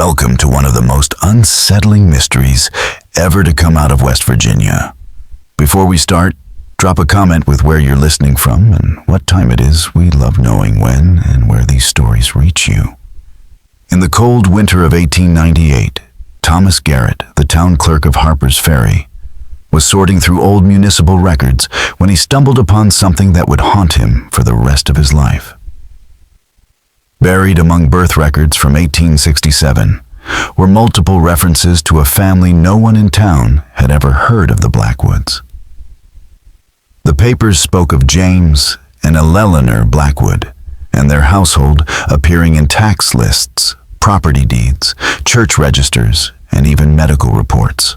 Welcome to one of the most unsettling mysteries ever to come out of West Virginia. Before we start, drop a comment with where you're listening from and what time it is. We love knowing when and where these stories reach you. In the cold winter of 1898, Thomas Garrett, the town clerk of Harper's Ferry, was sorting through old municipal records when he stumbled upon something that would haunt him for the rest of his life. Buried among birth records from 1867 were multiple references to a family no one in town had ever heard of the Blackwoods. The papers spoke of James and Eleanor Blackwood and their household appearing in tax lists, property deeds, church registers, and even medical reports.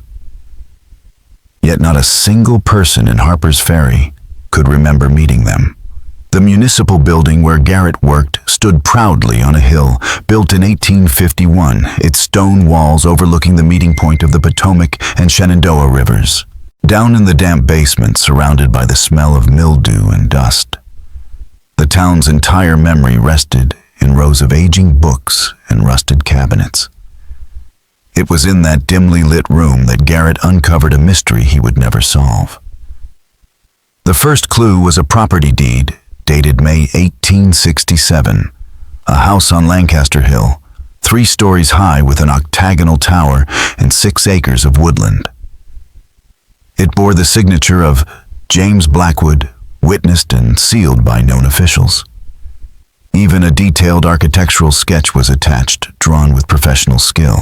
Yet not a single person in Harper's Ferry could remember meeting them. The municipal building where Garrett worked stood proudly on a hill built in 1851, its stone walls overlooking the meeting point of the Potomac and Shenandoah rivers. Down in the damp basement, surrounded by the smell of mildew and dust, the town's entire memory rested in rows of aging books and rusted cabinets. It was in that dimly lit room that Garrett uncovered a mystery he would never solve. The first clue was a property deed dated May 1867, a house on Lancaster Hill, 3 stories high with an octagonal tower and 6 acres of woodland. It bore the signature of James Blackwood, witnessed and sealed by known officials. Even a detailed architectural sketch was attached, drawn with professional skill.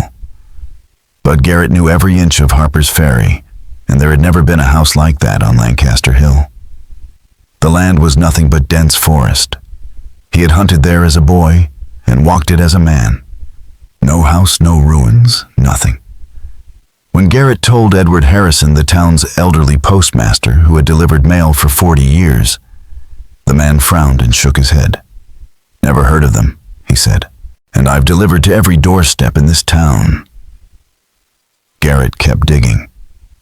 But Garrett knew every inch of Harper's Ferry, and there had never been a house like that on Lancaster Hill. The land was nothing but dense forest. He had hunted there as a boy and walked it as a man. No house, no ruins, nothing. When Garrett told Edward Harrison, the town's elderly postmaster who had delivered mail for 40 years, the man frowned and shook his head. "Never heard of them," he said, "and I've delivered to every doorstep in this town." Garrett kept digging.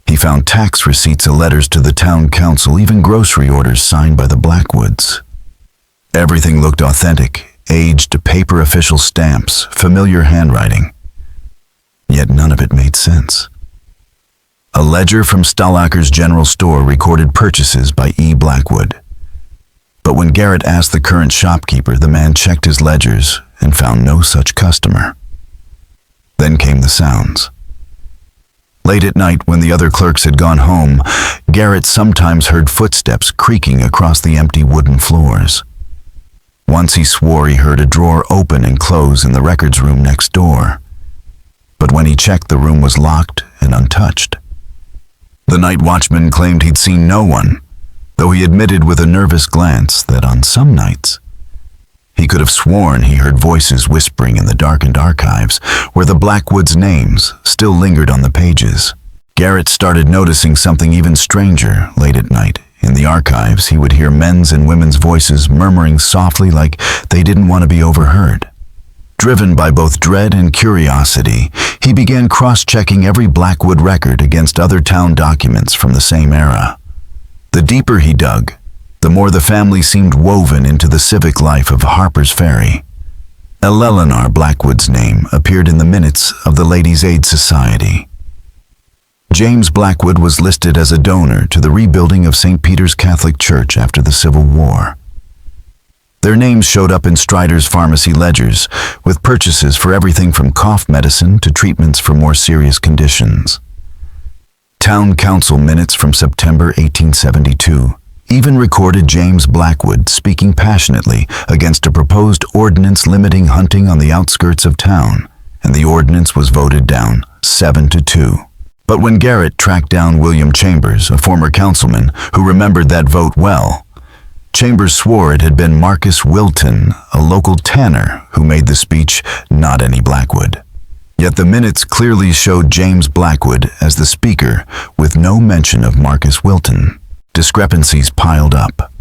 He found tax receipts and letters to the town council, even grocery orders signed by the Blackwoods. Everything looked authentic, aged paper official stamps, familiar handwriting. Yet none of it made sense. A ledger from Stallacker's general store recorded purchases by E. Blackwood. But when Garrett asked the current shopkeeper, the man checked his ledgers and found no such customer. Then came the sounds. Late at night, when the other clerks had gone home, Garrett sometimes heard footsteps creaking across the empty wooden floors. Once he swore he heard a drawer open and close in the records room next door. But when he checked, the room was locked and untouched. The night watchman claimed he'd seen no one, though he admitted with a nervous glance that on some nights, he could have sworn he heard voices whispering in the darkened archives where the Blackwoods' names still lingered on the pages. Garrett started noticing something even stranger late at night. In the archives, he would hear men's and women's voices murmuring softly like they didn't want to be overheard. Driven by both dread and curiosity, he began cross-checking every Blackwood record against other town documents from the same era. The deeper he dug, the more the family seemed woven into the civic life of Harper's Ferry. Eleanor Blackwood's name appeared in the minutes of the Ladies' Aid Society. James Blackwood was listed as a donor to the rebuilding of St. Peter's Catholic Church after the Civil War. Their names showed up in Strider's pharmacy ledgers, with purchases for everything from cough medicine to treatments for more serious conditions. Town council minutes from September 1872 even recorded James Blackwood speaking passionately against a proposed ordinance limiting hunting on the outskirts of town, and the ordinance was voted down 7-2. But when Garrett tracked down William Chambers, a former councilman who remembered that vote well, Chambers swore it had been Marcus Wilton, a local tanner, who made the speech, not any Blackwood. Yet the minutes clearly showed James Blackwood as the speaker, with no mention of Marcus Wilton. Discrepancies piled up.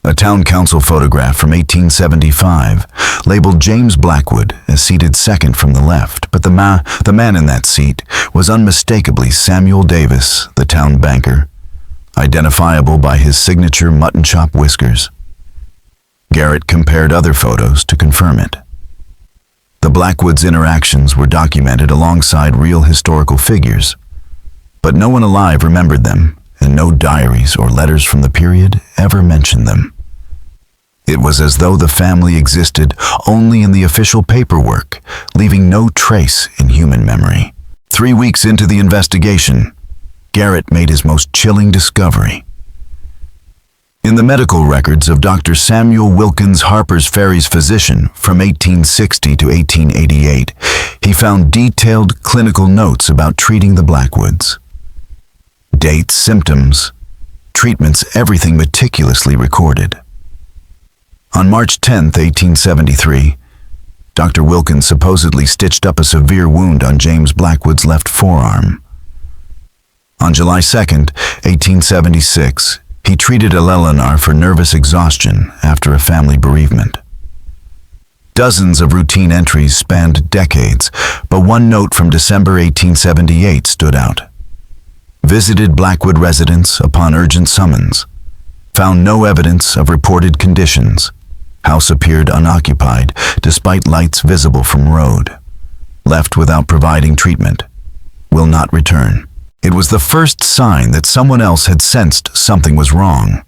A town council photograph from 1875 labeled James Blackwood as seated second from the left, but the man in that seat was unmistakably Samuel Davis, the town banker, identifiable by his signature mutton chop whiskers. Garrett compared other photos to confirm it. The Blackwoods' interactions were documented alongside real historical figures, but no one alive remembered them, and no diaries or letters from the period ever mentioned them. It was as though the family existed only in the official paperwork, leaving no trace in human memory. 3 weeks into the investigation, Garrett made his most chilling discovery. In the medical records of Dr. Samuel Wilkins Harper's Ferry's physician from 1860 to 1888, he found detailed clinical notes about treating the Blackwoods. Dates, symptoms, treatments, everything meticulously recorded. On March 10, 1873, Dr. Wilkins supposedly stitched up a severe wound on James Blackwood's left forearm. On July 2, 1876, he treated Eleanor for nervous exhaustion after a family bereavement. Dozens of routine entries spanned decades, but one note from December 1878 stood out. Visited Blackwood residence upon urgent summons. Found no evidence of reported conditions. House appeared unoccupied despite lights visible from road. Left without providing treatment. Will not return. It was the first sign that someone else had sensed something was wrong.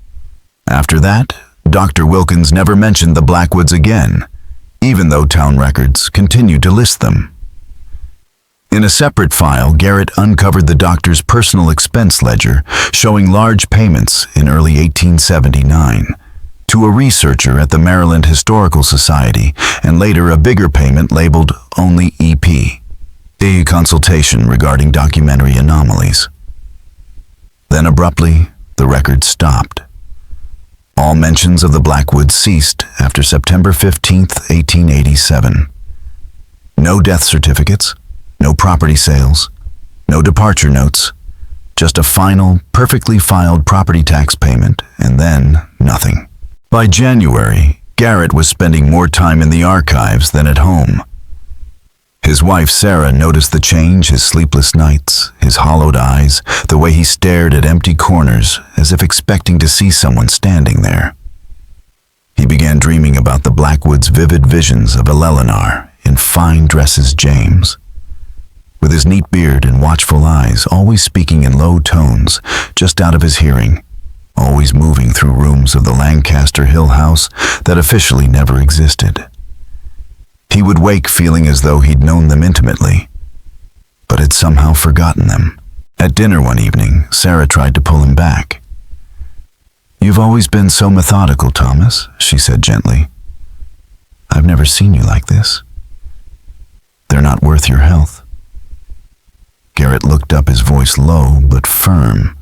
After that, Dr. Wilkins never mentioned the Blackwoods again, even though town records continued to list them. In a separate file, Garrett uncovered the doctor's personal expense ledger, showing large payments in early 1879 to a researcher at the Maryland Historical Society, and later a bigger payment labeled only EP. A consultation regarding documentary anomalies. Then abruptly, the record stopped. All mentions of the Blackwoods ceased after September 15, 1887. No death certificates, no property sales, no departure notes, just a final, perfectly filed property tax payment, and then nothing. By January, Garrett was spending more time in the archives than at home. His wife Sarah noticed the change, his sleepless nights, his hollowed eyes, the way he stared at empty corners as if expecting to see someone standing there. He began dreaming about the Blackwoods' vivid visions of Eleanor in fine dresses James. With his neat beard and watchful eyes, always speaking in low tones, just out of his hearing, always moving through rooms of the Lancaster Hill house that officially never existed. He would wake feeling as though he'd known them intimately, but had somehow forgotten them. At dinner one evening, Sarah tried to pull him back. "You've always been so methodical, Thomas," she said gently. "I've never seen you like this. They're not worth your health." Garrett looked up, his voice low but firm.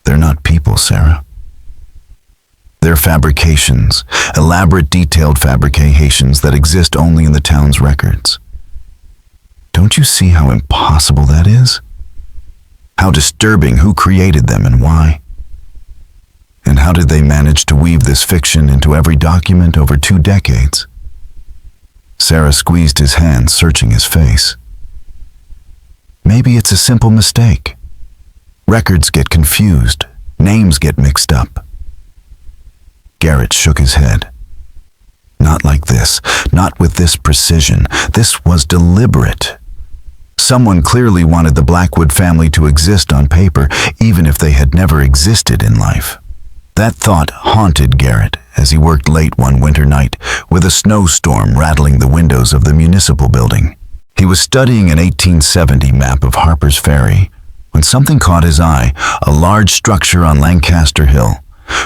"They're not people, Sarah. They're fabrications, elaborate detailed fabrications that exist only in the town's records. Don't you see how impossible that is? How disturbing who created them and why? And how did they manage to weave this fiction into every document over 2 decades? Sarah squeezed his hand, searching his face. "Maybe it's a simple mistake. Records get confused, names get mixed up." Garrett shook his head. "Not like this, not with this precision. This was deliberate. Someone clearly wanted the Blackwood family to exist on paper, even if they had never existed in life." That thought haunted Garrett as he worked late one winter night with a snowstorm rattling the windows of the municipal building. He was studying an 1870 map of Harper's Ferry when something caught his eye, a large structure on Lancaster Hill,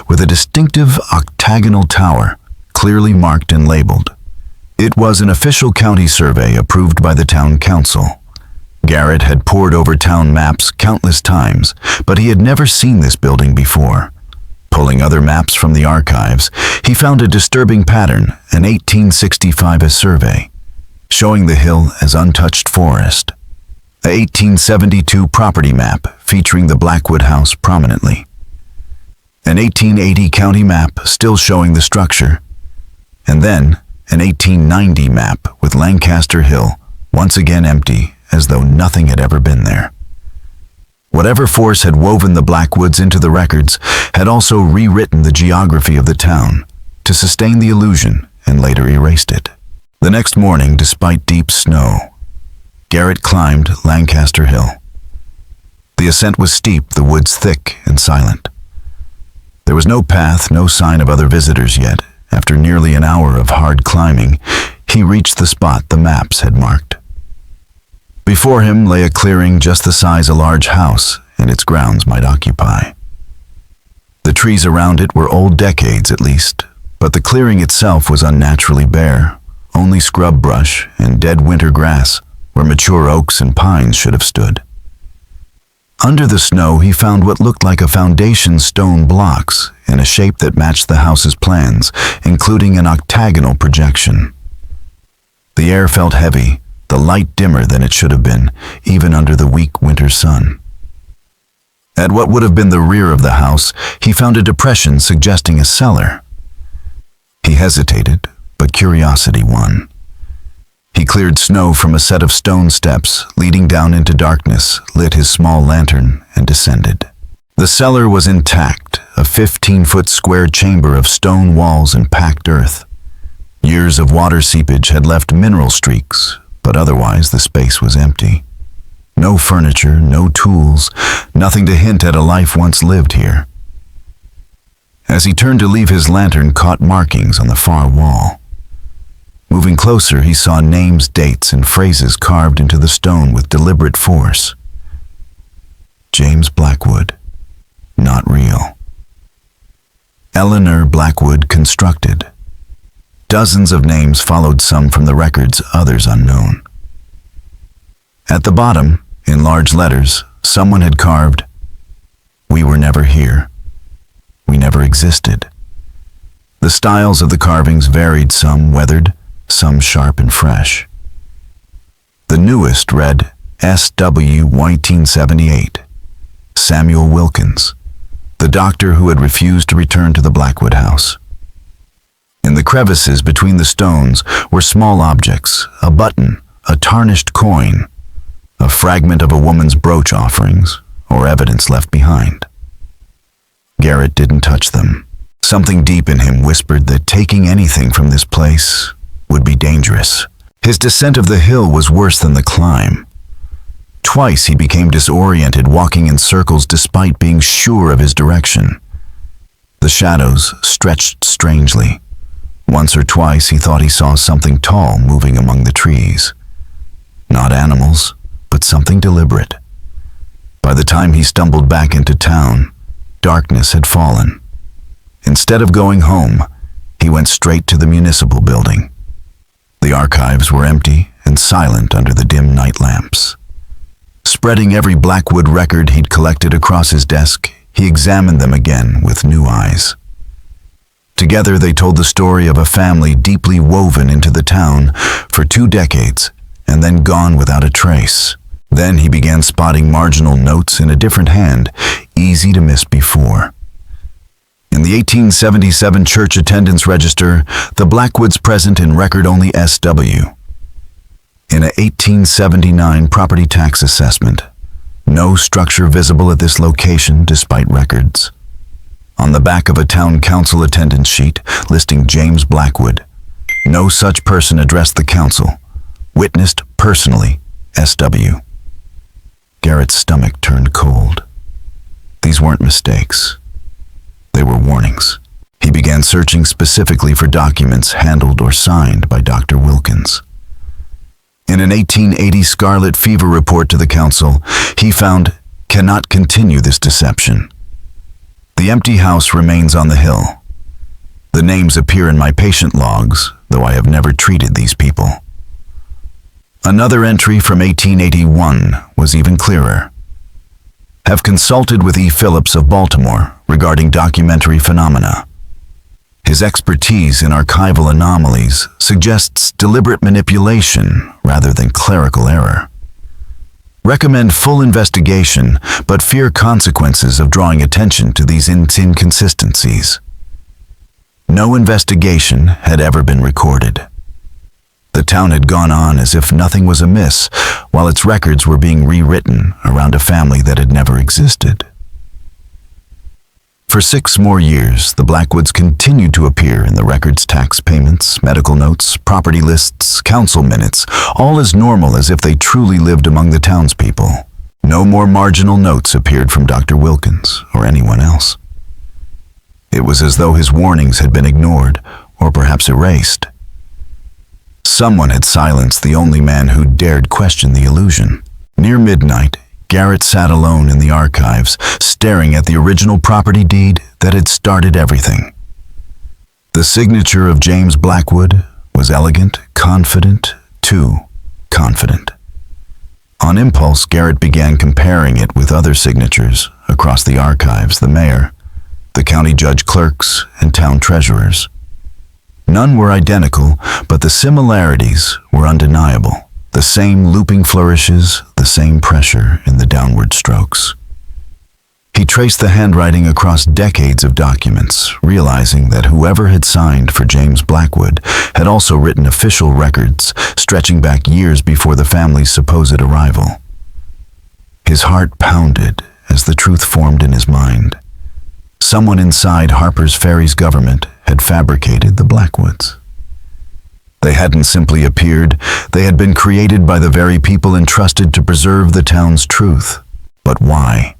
with a distinctive octagonal tower, clearly marked and labeled. It was an official county survey approved by the town council. Garrett had pored over town maps countless times, but he had never seen this building before. Pulling other maps from the archives, he found a disturbing pattern, an 1865 survey, showing the hill as untouched forest. A 1872 property map featuring the Blackwood house prominently. An 1880 county map still showing the structure, and then an 1890 map with Lancaster Hill once again empty, as though nothing had ever been there. Whatever force had woven the Blackwoods into the records had also rewritten the geography of the town to sustain the illusion and later erased it. The next morning, despite deep snow, Garrett climbed Lancaster Hill. The ascent was steep, the woods thick and silent. There was no path, no sign of other visitors yet. After nearly an hour of hard climbing, he reached the spot the maps had marked. Before him lay a clearing just the size a large house and its grounds might occupy. The trees around it were old, decades at least, but the clearing itself was unnaturally bare, only scrub brush and dead winter grass where mature oaks and pines should have stood. Under the snow, he found what looked like a foundation stone blocks in a shape that matched the house's plans, including an octagonal projection. The air felt heavy, the light dimmer than it should have been, even under the weak winter sun. At what would have been the rear of the house, he found a depression suggesting a cellar. He hesitated, but curiosity won. He cleared snow from a set of stone steps leading down into darkness, lit his small lantern, and descended. The cellar was intact, a 15-foot square chamber of stone walls and packed earth. Years of water seepage had left mineral streaks, but otherwise the space was empty. No furniture, no tools, nothing to hint at a life once lived here. As he turned to leave, his lantern caught markings on the far wall. Moving closer, he saw names, dates, and phrases carved into the stone with deliberate force. James Blackwood, not real. Eleanor Blackwood, constructed. Dozens of names followed, some from the records, others unknown. At the bottom, in large letters, someone had carved, "We were never here. We never existed." The styles of the carvings varied, some weathered, some sharp and fresh. The newest read S.W. 1978, Samuel Wilkins, the doctor who had refused to return to the Blackwood house. In the crevices between the stones were small objects, a button, a tarnished coin, a fragment of a woman's brooch offerings, or evidence left behind. Garrett didn't touch them. Something deep in him whispered that taking anything from this place would be dangerous. His descent of the hill was worse than the climb. Twice he became disoriented, walking in circles despite being sure of his direction. The shadows stretched strangely. Once or twice he thought he saw something tall moving among the trees. Not animals, but something deliberate. By the time he stumbled back into town, darkness had fallen. Instead of going home, he went straight to the municipal building. The archives were empty and silent under the dim night lamps. Spreading every Blackwood record he'd collected across his desk, he examined them again with new eyes. Together they told the story of a family deeply woven into the town for 2 decades and then gone without a trace. Then he began spotting marginal notes in a different hand, easy to miss before. In the 1877 church attendance register, the Blackwoods present in record only SW. In a 1879 property tax assessment, no structure visible at this location despite records. On the back of a town council attendance sheet listing James Blackwood, no such person addressed the council. Witnessed personally, SW. Garrett's stomach turned cold. These weren't mistakes. They were warnings. He began searching specifically for documents handled or signed by Dr. Wilkins. In an 1880 scarlet fever report to the council, he found, "Cannot continue this deception. The empty house remains on the hill. The names appear in my patient logs, though I have never treated these people." Another entry from 1881 was even clearer. Have consulted with E. Phillips of Baltimore regarding documentary phenomena. His expertise in archival anomalies suggests deliberate manipulation rather than clerical error. Recommend full investigation, but fear consequences of drawing attention to these inconsistencies. No investigation had ever been recorded. The town had gone on as if nothing was amiss, while its records were being rewritten around a family that had never existed. For 6 more years, the Blackwoods continued to appear in the records, tax payments, medical notes, property lists, council minutes, all as normal as if they truly lived among the townspeople. No more marginal notes appeared from Dr. Wilkins or anyone else. It was as though his warnings had been ignored, or perhaps erased. Someone had silenced the only man who dared question the illusion. Near midnight, Garrett sat alone in the archives, staring at the original property deed that had started everything. The signature of James Blackwood was elegant, confident, too confident. On impulse, Garrett began comparing it with other signatures across the archives, the mayor, the county judge clerks, and town treasurers. None were identical, but the similarities were undeniable. The same looping flourishes, the same pressure in the downward strokes. He traced the handwriting across decades of documents, realizing that whoever had signed for James Blackwood had also written official records stretching back years before the family's supposed arrival. His heart pounded as the truth formed in his mind. Someone inside Harper's Ferry's government had fabricated the Blackwoods. They hadn't simply appeared, they had been created by the very people entrusted to preserve the town's truth. But why?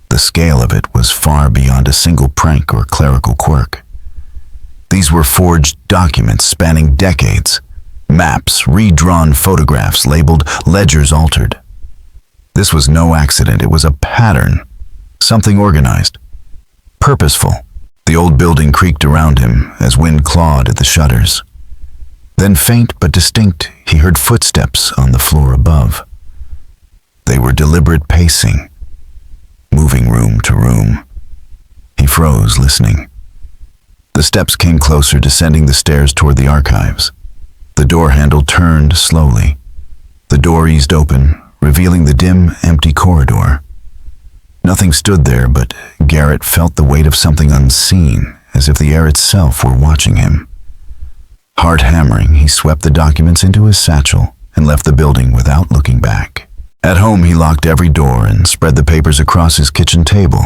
The scale of it was far beyond a single prank or clerical quirk. These were forged documents spanning decades, maps, redrawn photographs labeled ledgers altered. This was no accident, it was a pattern, something organized, purposeful. The old building creaked around him as wind clawed at the shutters. Then, faint but distinct, he heard footsteps on the floor above. They were deliberate pacing, moving room to room. He froze, listening. The steps came closer, descending the stairs toward the archives. The door handle turned slowly. The door eased open, revealing the dim, empty corridor. Nothing stood there, but Garrett felt the weight of something unseen, as if the air itself were watching him. Heart hammering, he swept the documents into his satchel and left the building without looking back. At home, he locked every door and spread the papers across his kitchen table.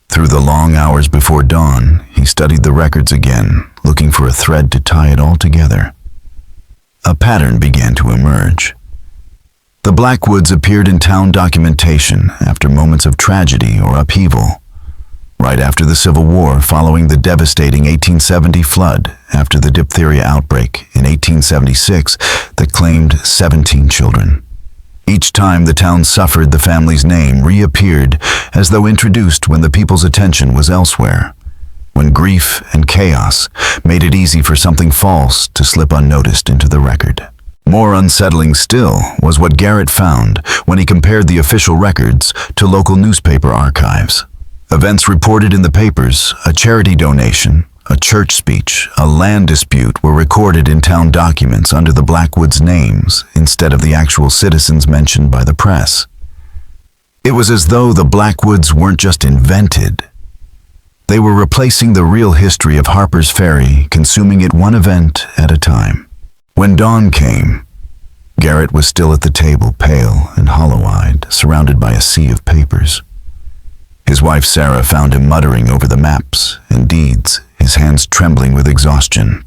Through the long hours before dawn, he studied the records again, looking for a thread to tie it all together. A pattern began to emerge. The Blackwoods appeared in town documentation after moments of tragedy or upheaval. Right after the Civil War, following the devastating 1870 flood, after the diphtheria outbreak in 1876 that claimed 17 children. Each time the town suffered, the family's name reappeared as though introduced when the people's attention was elsewhere, when grief and chaos made it easy for something false to slip unnoticed into the record. More unsettling still was what Garrett found when he compared the official records to local newspaper archives. Events reported in the papers, a charity donation, a church speech, a land dispute were recorded in town documents under the Blackwoods' names instead of the actual citizens mentioned by the press. It was as though the Blackwoods weren't just invented. They were replacing the real history of Harper's Ferry, consuming it one event at a time. When dawn came, Garrett was still at the table, pale and hollow-eyed, surrounded by a sea of papers. His wife Sarah found him muttering over the maps and deeds, his hands trembling with exhaustion.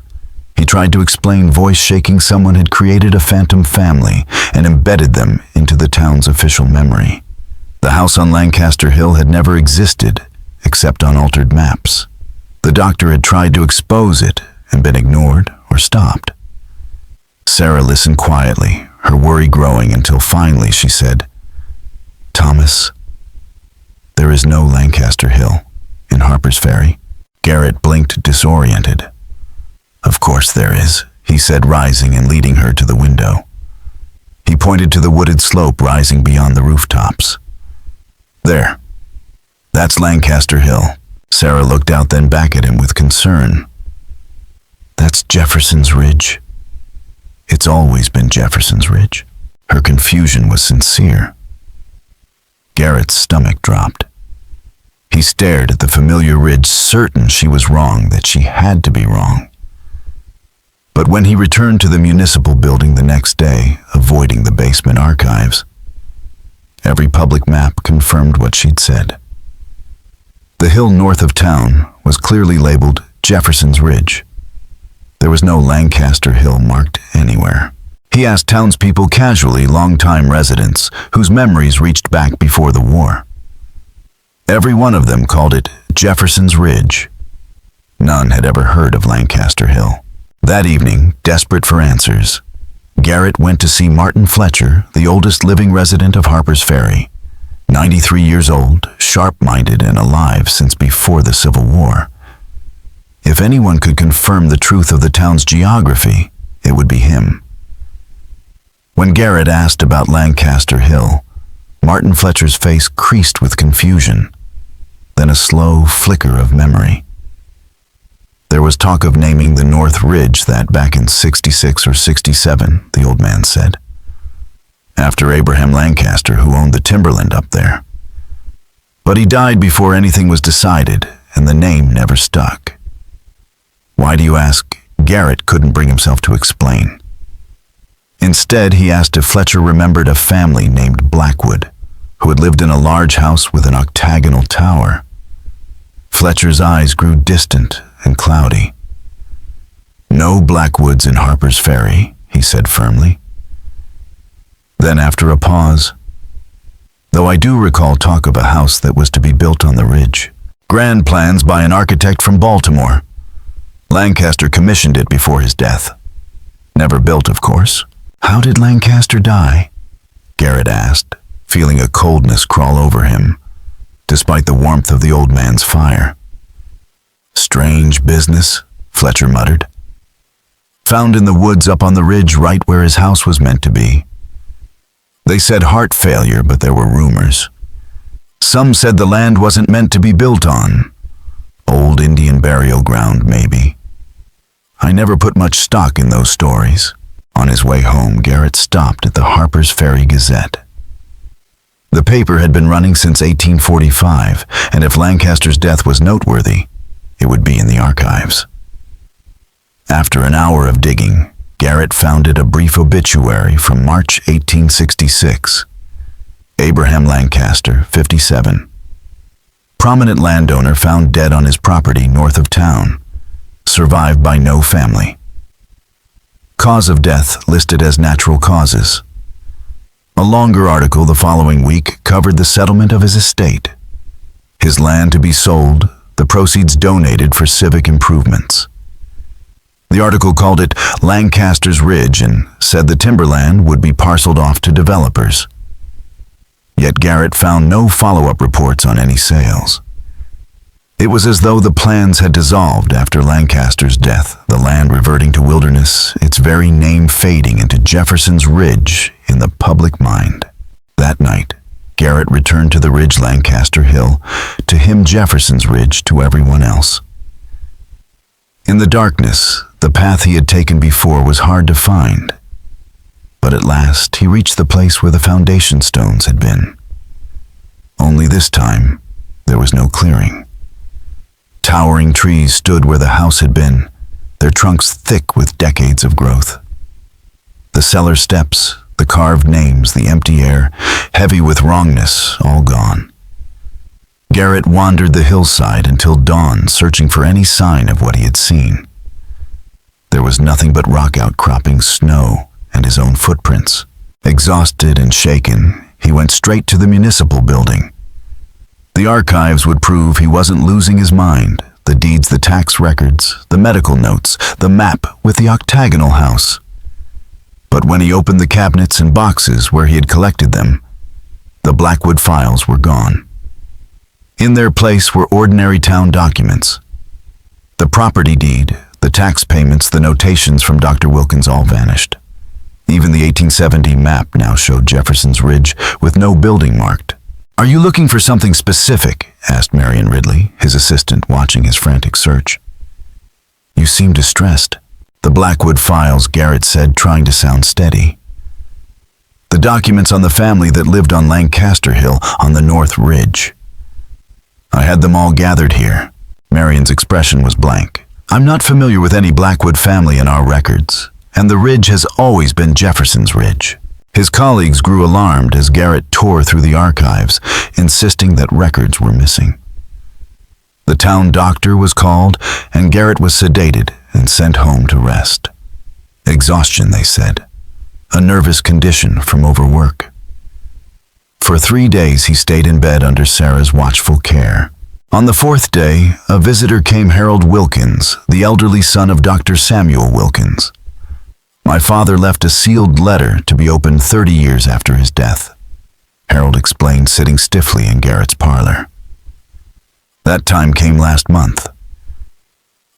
He tried to explain, voice shaking, someone had created a phantom family and embedded them into the town's official memory. The house on Lancaster Hill had never existed, except on altered maps. The doctor had tried to expose it and been ignored or stopped. Sarah listened quietly, her worry growing, until finally she said, "Thomas, there is no Lancaster Hill in Harper's Ferry." Garrett blinked, disoriented. "Of course there is," he said, rising and leading her to the window. He pointed to the wooded slope rising beyond the rooftops. "There. That's Lancaster Hill." Sarah looked out, then back at him with concern. "That's Jefferson's Ridge. It's always been Jefferson's Ridge." Her confusion was sincere. Garrett's stomach dropped. He stared at the familiar ridge, certain she was wrong, that she had to be wrong. But when he returned to the municipal building the next day, avoiding the basement archives, every public map confirmed what she'd said. The hill north of town was clearly labeled Jefferson's Ridge. There was no Lancaster Hill marked anywhere. He asked townspeople casually, longtime residents whose memories reached back before the war. Every one of them called it Jefferson's Ridge. None had ever heard of Lancaster Hill. That evening, desperate for answers, Garrett went to see Martin Fletcher, the oldest living resident of Harper's Ferry, 93 years old, sharp-minded and alive since before the Civil War. If anyone could confirm the truth of the town's geography, it would be him. When Garrett asked about Lancaster Hill, Martin Fletcher's face creased with confusion, then a slow flicker of memory. There was talk of naming the North Ridge that back in '66 or '67, the old man said, after Abraham Lancaster, who owned the timberland up there. But he died before anything was decided, and the name never stuck. Why do you ask? Garrett couldn't bring himself to explain. Instead, he asked if Fletcher remembered a family named Blackwood, who had lived in a large house with an octagonal tower. Fletcher's eyes grew distant and cloudy. No Blackwoods in Harper's Ferry, he said firmly. Then after a pause, though I do recall talk of a house that was to be built on the ridge. Grand plans by an architect from Baltimore. Lancaster commissioned it before his death. Never built, of course. How did Lancaster die? Garrett asked, feeling a coldness crawl over him, despite the warmth of the old man's fire. Strange business, Fletcher muttered. Found in the woods up on the ridge right where his house was meant to be. They said heart failure, but there were rumors. Some said the land wasn't meant to be built on. Old Indian burial ground, maybe. I never put much stock in those stories. On his way home, Garrett stopped at the Harper's Ferry Gazette. The paper had been running since 1845, and if Lancaster's death was noteworthy, it would be in the archives. After an hour of digging, Garrett found a brief obituary from March 1866. Abraham Lancaster, 57. Prominent landowner found dead on his property north of town. Survived by no family. Cause of death listed as natural causes. A longer article the following week covered the settlement of his estate. His land to be sold, the proceeds donated for civic improvements. The article called it Lancaster's Ridge and said the timberland would be parceled off to developers. Yet Garrett found no follow-up reports on any sales. It was as though the plans had dissolved after Lancaster's death, the land reverting to wilderness, its very name fading into Jefferson's Ridge in the public mind. That night, Garrett returned to the ridge Lancaster Hill, to him Jefferson's Ridge to everyone else. In the darkness, the path he had taken before was hard to find. But at last he reached the place where the foundation stones had been. Only this time, there was no clearing. Towering trees stood where the house had been, their trunks thick with decades of growth. The cellar steps, the carved names, the empty air, heavy with wrongness, all gone. Garrett wandered the hillside until dawn, searching for any sign of what he had seen. There was nothing but rock outcroppings, snow, and his own footprints. Exhausted and shaken, he went straight to the municipal building. The archives would prove he wasn't losing his mind. The deeds, the tax records, the medical notes, the map with the octagonal house. But when he opened the cabinets and boxes where he had collected them, the Blackwood files were gone. In their place were ordinary town documents. The property deed, the tax payments, the notations from Dr. Wilkins all vanished. Even the 1870 map now showed Jefferson's Ridge with no building marked. "Are you looking for something specific?" asked Marion Ridley, his assistant, watching his frantic search. "You seem distressed." "The Blackwood files," Garrett said, trying to sound steady. "The documents on the family that lived on Lancaster Hill on the North Ridge. I had them all gathered here." Marion's expression was blank. "I'm not familiar with any Blackwood family in our records, and the ridge has always been Jefferson's Ridge." His colleagues grew alarmed as Garrett tore through the archives, insisting that records were missing. The town doctor was called, and Garrett was sedated and sent home to rest. Exhaustion, they said. A nervous condition from overwork. For 3 days he stayed in bed under Sarah's watchful care. On the 4th day, a visitor came, Harold Wilkins, the elderly son of Dr. Samuel Wilkins. My father left a sealed letter to be opened 30 years after his death, Harold explained, sitting stiffly in Garrett's parlor. That time came last month.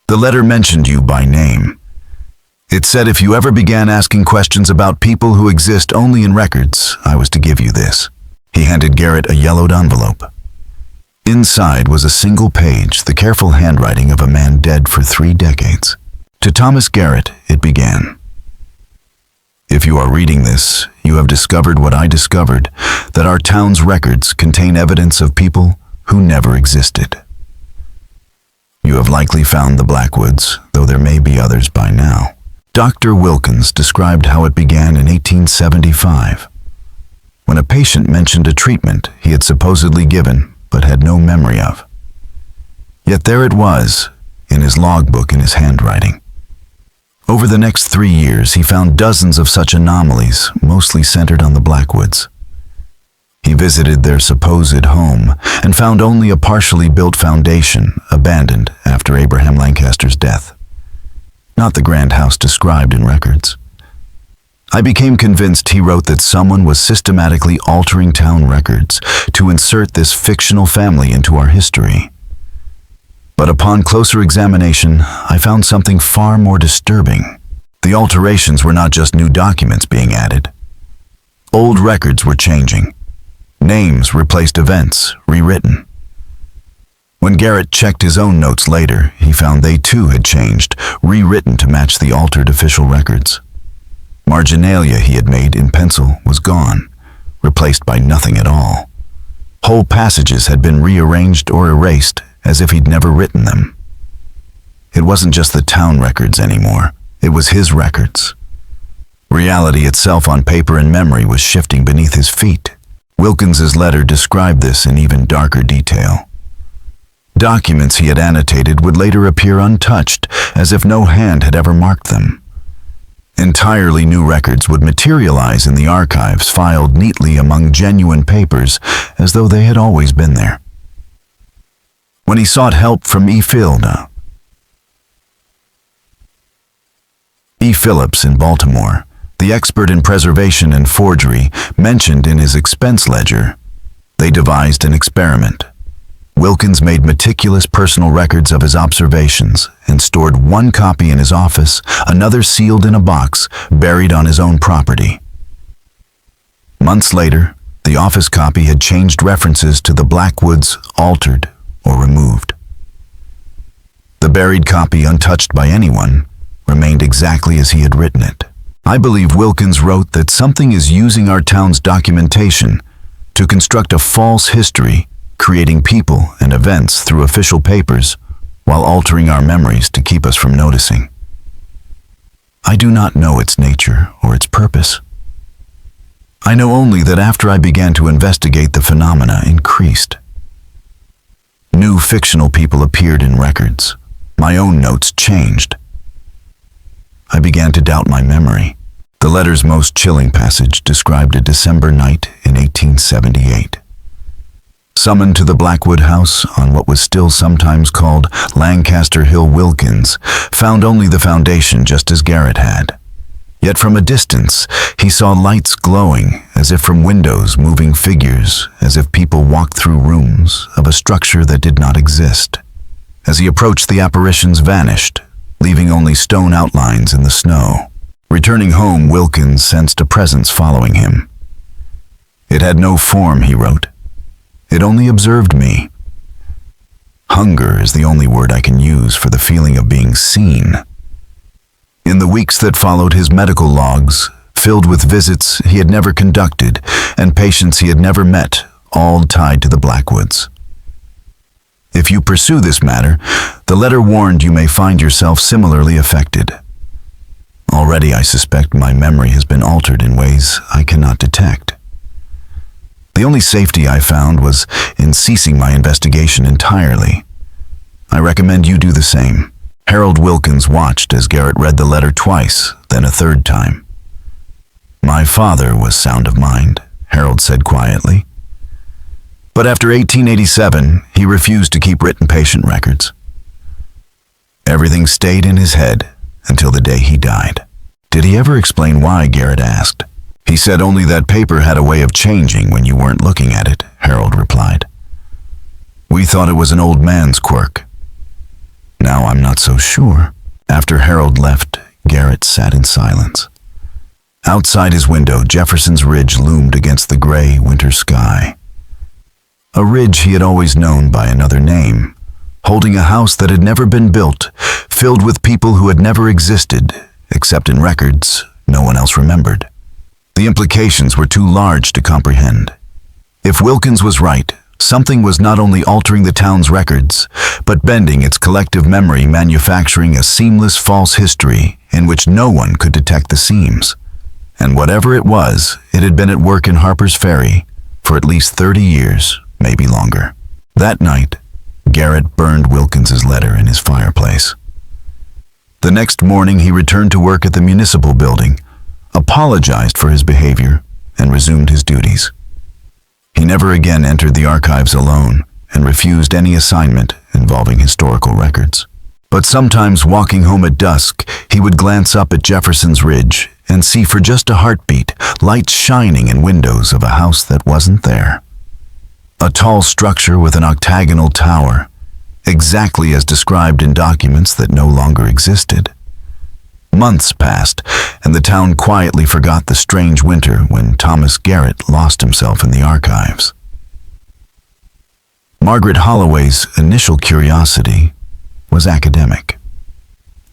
The letter mentioned you by name. It said if you ever began asking questions about people who exist only in records, I was to give you this. He handed Garrett a yellowed envelope. Inside was a single page, the careful handwriting of a man dead for 3 decades. To Thomas Garrett, it began. If you are reading this, you have discovered what I discovered, that our town's records contain evidence of people who never existed. You have likely found the Blackwoods, though there may be others by now. Dr. Wilkins described how it began in 1875, when a patient mentioned a treatment he had supposedly given but had no memory of. Yet there it was, in his logbook in his handwriting. Over the next 3 years, he found dozens of such anomalies, mostly centered on the Blackwoods. He visited their supposed home and found only a partially built foundation, abandoned after Abraham Lancaster's death. Not the grand house described in records. I became convinced, he wrote, that someone was systematically altering town records to insert this fictional family into our history. But upon closer examination, I found something far more disturbing. The alterations were not just new documents being added. Old records were changing. Names replaced events, rewritten. When Garrett checked his own notes later, he found they too had changed, rewritten to match the altered official records. Marginalia he had made in pencil was gone, replaced by nothing at all. Whole passages had been rearranged or erased as if he'd never written them. It wasn't just the town records anymore, it was his records. Reality itself on paper and memory was shifting beneath his feet. Wilkins's letter described this in even darker detail. Documents he had annotated would later appear untouched, as if no hand had ever marked them. Entirely new records would materialize in the archives, filed neatly among genuine papers, as though they had always been there. When he sought help from E. Phillips in Baltimore, the expert in preservation and forgery, mentioned in his expense ledger, they devised an experiment. Wilkins made meticulous personal records of his observations and stored one copy in his office, another sealed in a box, buried on his own property. Months later, the office copy had changed references to the Blackwoods, altered or removed. The buried copy, untouched by anyone, remained exactly as he had written it. I believe Wilkins wrote that something is using our town's documentation to construct a false history, creating people and events through official papers while altering our memories to keep us from noticing. I do not know its nature or its purpose. I know only that after I began to investigate, the phenomena increased. New fictional people appeared in records. My own notes changed. I began to doubt my memory. The letter's most chilling passage described a December night in 1878. Summoned to the Blackwood house on what was still sometimes called Lancaster Hill, Wilkins found only the foundation, just as Garrett had. Yet from a distance, he saw lights glowing, as if from windows, moving figures, as if people walked through rooms of a structure that did not exist. As he approached, the apparitions vanished, leaving only stone outlines in the snow. Returning home, Wilkins sensed a presence following him. It had no form, he wrote. It only observed me. Hunger is the only word I can use for the feeling of being seen. In the weeks that followed, his medical logs, filled with visits he had never conducted and patients he had never met, all tied to the Blackwoods. If you pursue this matter, the letter warned you may find yourself similarly affected. Already I suspect my memory has been altered in ways I cannot detect. The only safety I found was in ceasing my investigation entirely. I recommend you do the same." Harold Wilkins watched as Garrett read the letter twice, then a third time. "My father was sound of mind," Harold said quietly. But after 1887, he refused to keep written patient records. Everything stayed in his head until the day he died. "Did he ever explain why?" Garrett asked. "He said only that paper had a way of changing when you weren't looking at it," Harold replied. "We thought it was an old man's quirk. Now I'm not so sure." After Harold left, Garrett sat in silence. Outside his window, Jefferson's Ridge loomed against the gray winter sky. A ridge he had always known by another name, holding a house that had never been built, filled with people who had never existed, except in records no one else remembered. The implications were too large to comprehend. If Wilkins was right, something was not only altering the town's records, but bending its collective memory, manufacturing a seamless false history in which no one could detect the seams. And whatever it was, it had been at work in Harper's Ferry for at least 30 years, maybe longer. That night, Garrett burned Wilkins's letter in his fireplace. The next morning, he returned to work at the municipal building, apologized for his behavior, and resumed his duties. He never again entered the archives alone and refused any assignment involving historical records. But sometimes, walking home at dusk, he would glance up at Jefferson's Ridge and see for just a heartbeat lights shining in windows of a house that wasn't there. A tall structure with an octagonal tower, exactly as described in documents that no longer existed. Months passed, and the town quietly forgot the strange winter when Thomas Garrett lost himself in the archives. Margaret Holloway's initial curiosity was academic.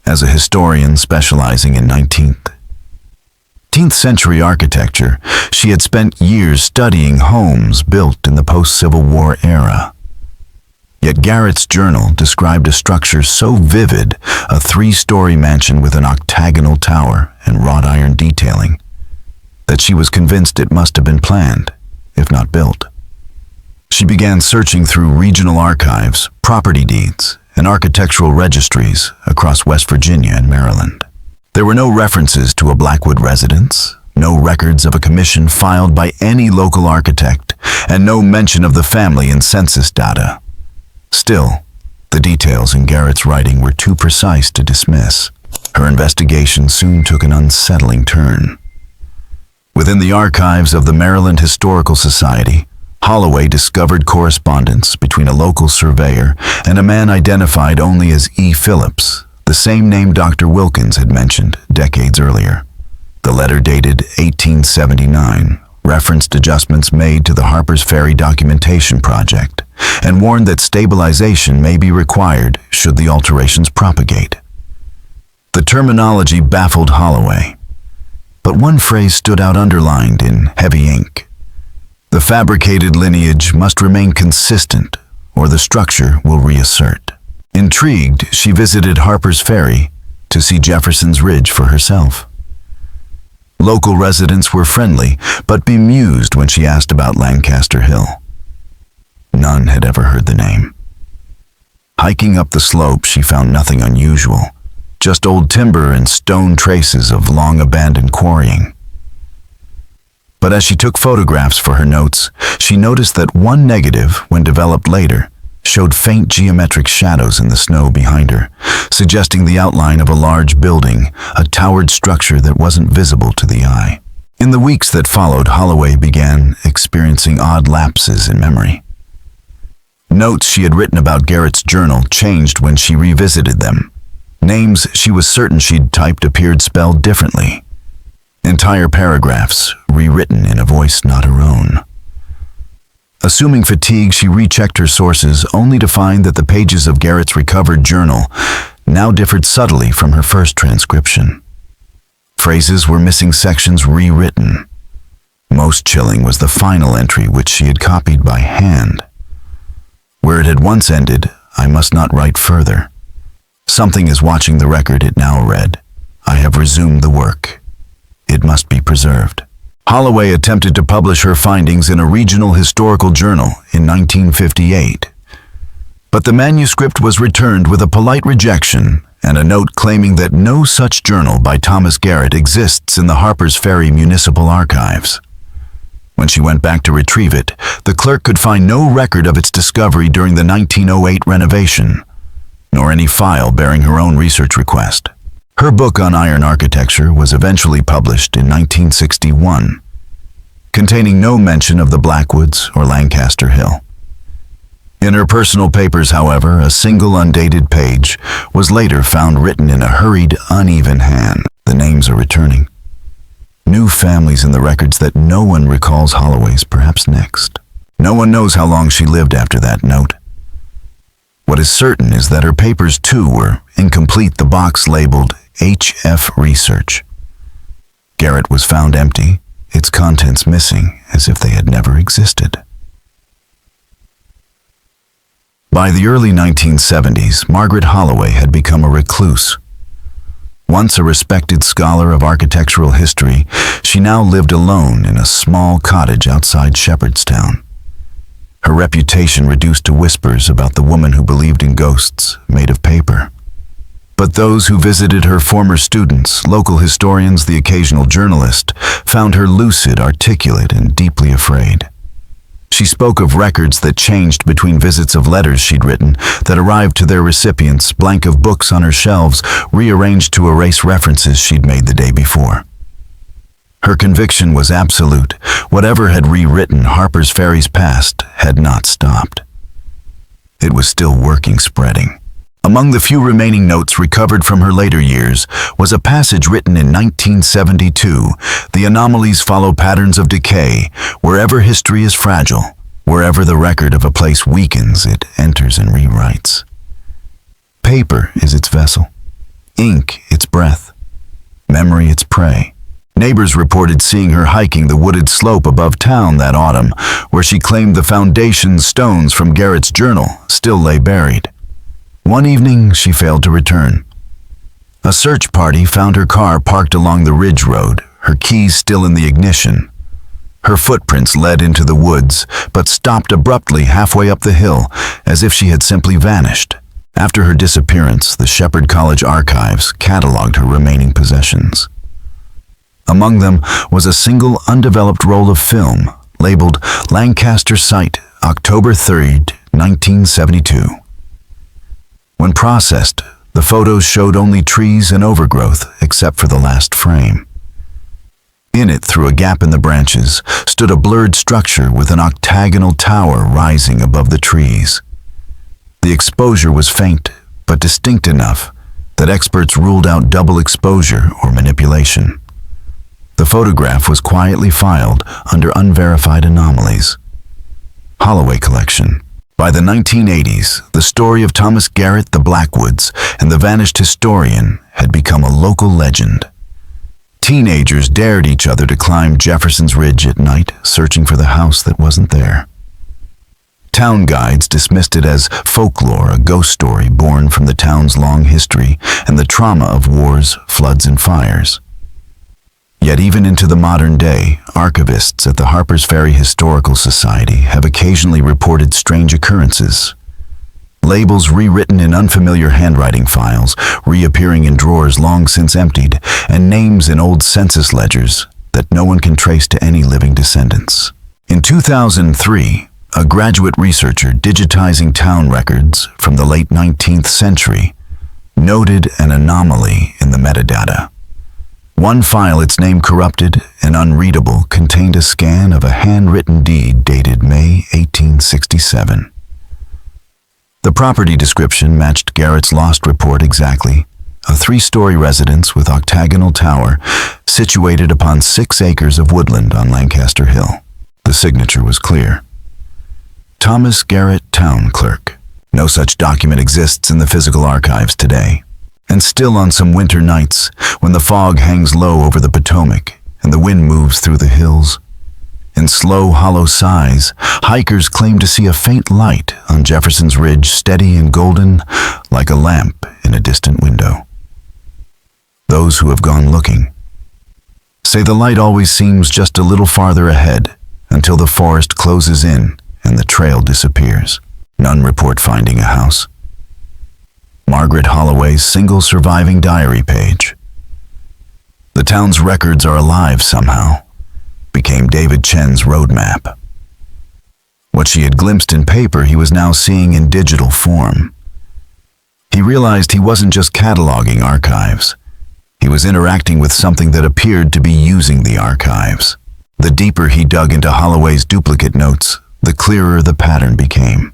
As a historian specializing in 19th century architecture, she had spent years studying homes built in the post-Civil War era. Yet Garrett's journal described a structure so vivid, a 3-story mansion with an octagonal tower and wrought iron detailing, that she was convinced it must have been planned, if not built. She began searching through regional archives, property deeds, and architectural registries across West Virginia and Maryland. There were no references to a Blackwood residence, no records of a commission filed by any local architect, and no mention of the family in census data. Still, the details in Garrett's writing were too precise to dismiss. Her investigation soon took an unsettling turn. Within the archives of the Maryland Historical Society, Holloway discovered correspondence between a local surveyor and a man identified only as E. Phillips, the same name Dr. Wilkins had mentioned decades earlier. The letter, dated 1879, referenced adjustments made to the Harper's Ferry documentation project and warned that stabilization may be required should the alterations propagate. The terminology baffled Holloway, but one phrase stood out underlined in heavy ink. The fabricated lineage must remain consistent, or the structure will reassert. Intrigued, she visited Harper's Ferry to see Jefferson's Ridge for herself. Local residents were friendly, but bemused when she asked about Lancaster Hill. None had ever heard the name. Hiking up the slope, she found nothing unusual, just old timber and stone traces of long-abandoned quarrying. But as she took photographs for her notes, she noticed that one negative, when developed later, showed faint geometric shadows in the snow behind her, suggesting the outline of a large building, a towered structure that wasn't visible to the eye. In the weeks that followed, Holloway began experiencing odd lapses in memory. Notes she had written about Garrett's journal changed when she revisited them. Names she was certain she'd typed appeared spelled differently. Entire paragraphs rewritten in a voice not her own. Assuming fatigue, she rechecked her sources, only to find that the pages of Garrett's recovered journal now differed subtly from her first transcription. Phrases were missing, sections rewritten. Most chilling was the final entry, which she had copied by hand. Where it had once ended, "I must not write further. Something is watching the record," it now read. "I have resumed the work. It must be preserved." Holloway attempted to publish her findings in a regional historical journal in 1958. But the manuscript was returned with a polite rejection and a note claiming that no such journal by Thomas Garrett exists in the Harper's Ferry Municipal Archives. When she went back to retrieve it, the clerk could find no record of its discovery during the 1908 renovation, nor any file bearing her own research request. Her book on iron architecture was eventually published in 1961, containing no mention of the Blackwoods or Lancaster Hill. In her personal papers, however, a single undated page was later found written in a hurried, uneven hand. The names are returning. New families in the records that no one recalls Holloway's perhaps next. No one knows how long she lived after that note. What is certain is that her papers too were incomplete, the box labeled HF Research. Garrett was found empty, its contents missing as if they had never existed. By the early 1970s, Margaret Holloway had become a recluse. Once a respected scholar of architectural history, she now lived alone in a small cottage outside Shepherdstown. Her reputation reduced to whispers about the woman who believed in ghosts made of paper. But those who visited her, former students, local historians, the occasional journalist, found her lucid, articulate, and deeply afraid. She spoke of records that changed between visits, of letters she'd written that arrived to their recipients, blank of books on her shelves, rearranged to erase references she'd made the day before. Her conviction was absolute. Whatever had rewritten Harper's Ferry's past had not stopped. It was still working, spreading. Among the few remaining notes recovered from her later years was a passage written in 1972, "The anomalies follow patterns of decay. Wherever history is fragile, wherever the record of a place weakens, it enters and rewrites." Paper is its vessel, ink its breath, memory its prey. Neighbors reported seeing her hiking the wooded slope above town that autumn, where she claimed the foundation stones from Garrett's journal still lay buried. One evening, she failed to return. A search party found her car parked along the ridge road, her keys still in the ignition. Her footprints led into the woods, but stopped abruptly halfway up the hill, as if she had simply vanished. After her disappearance, the Shepherd College archives cataloged her remaining possessions. Among them was a single undeveloped roll of film, labeled Lancaster Site, October 3rd, 1972. When processed, the photos showed only trees and overgrowth except for the last frame. In it, through a gap in the branches, stood a blurred structure with an octagonal tower rising above the trees. The exposure was faint, but distinct enough that experts ruled out double exposure or manipulation. The photograph was quietly filed under unverified anomalies. Holloway Collection. By the 1980s, the story of Thomas Garrett, the Blackwoods, and the vanished historian had become a local legend. Teenagers dared each other to climb Jefferson's Ridge at night, searching for the house that wasn't there. Town guides dismissed it as folklore, a ghost story born from the town's long history and the trauma of wars, floods, and fires. Yet even into the modern day, archivists at the Harper's Ferry Historical Society have occasionally reported strange occurrences. Labels rewritten in unfamiliar handwriting files, reappearing in drawers long since emptied, and names in old census ledgers that no one can trace to any living descendants. In 2003, a graduate researcher digitizing town records from the late 19th century noted an anomaly in the metadata. One file, its name corrupted and unreadable, contained a scan of a handwritten deed dated May 1867. The property description matched Garrett's lost report exactly. A 3-story residence with octagonal tower situated upon 6 acres of woodland on Lancaster Hill. The signature was clear. Thomas Garrett, Town Clerk. No such document exists in the physical archives today. And still on some winter nights, when the fog hangs low over the Potomac and the wind moves through the hills, in slow, hollow sighs, hikers claim to see a faint light on Jefferson's Ridge, steady and golden, like a lamp in a distant window. Those who have gone looking say the light always seems just a little farther ahead until the forest closes in and the trail disappears. None report finding a house. Margaret Holloway's single surviving diary page. The town's records are alive somehow, became David Chen's roadmap. What she had glimpsed in paper, he was now seeing in digital form. He realized he wasn't just cataloging archives. He was interacting with something that appeared to be using the archives. The deeper he dug into Holloway's duplicate notes, the clearer the pattern became.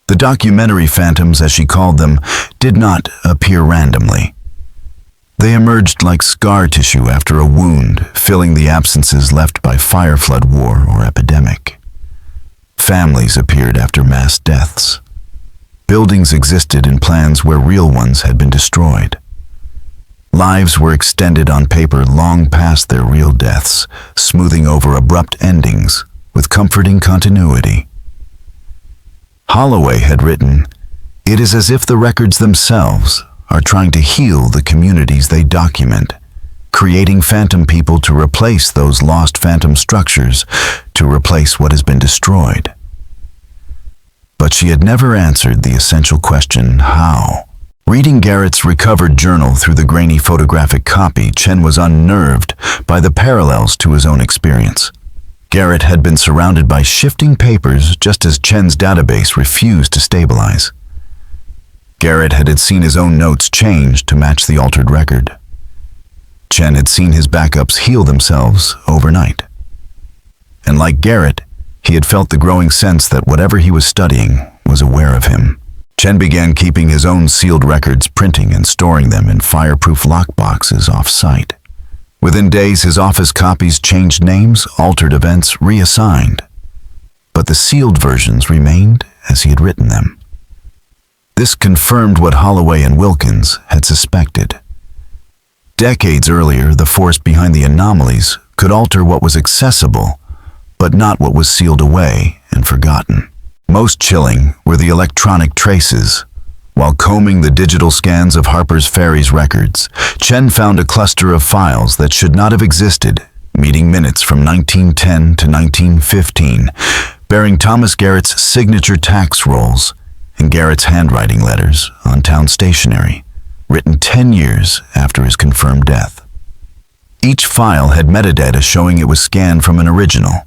The documentary phantoms, as she called them, did not appear randomly. They emerged like scar tissue after a wound, filling the absences left by fire, flood, war, or epidemic. Families appeared after mass deaths. Buildings existed in plans where real ones had been destroyed. Lives were extended on paper long past their real deaths, smoothing over abrupt endings with comforting continuity. Holloway had written, "It is as if the records themselves are trying to heal the communities they document, creating phantom people to replace those lost phantom structures, to replace what has been destroyed." But she had never answered the essential question, how? Reading Garrett's recovered journal through the grainy photographic copy, Chen was unnerved by the parallels to his own experience. Garrett had been surrounded by shifting papers just as Chen's database refused to stabilize. Garrett had seen his own notes change to match the altered record. Chen had seen his backups heal themselves overnight. And like Garrett, he had felt the growing sense that whatever he was studying was aware of him. Chen began keeping his own sealed records, printing and storing them in fireproof lockboxes off-site. Within days, his office copies changed names, altered events, reassigned. But the sealed versions remained as he had written them. This confirmed what Holloway and Wilkins had suspected. Decades earlier, the force behind the anomalies could alter what was accessible, but not what was sealed away and forgotten. Most chilling were the electronic traces. While combing the digital scans of Harper's Ferry's records, Chen found a cluster of files that should not have existed, meeting minutes from 1910 to 1915, bearing Thomas Garrett's signature tax rolls and Garrett's handwriting letters on town stationery, written 10 years after his confirmed death. Each file had metadata showing it was scanned from an original.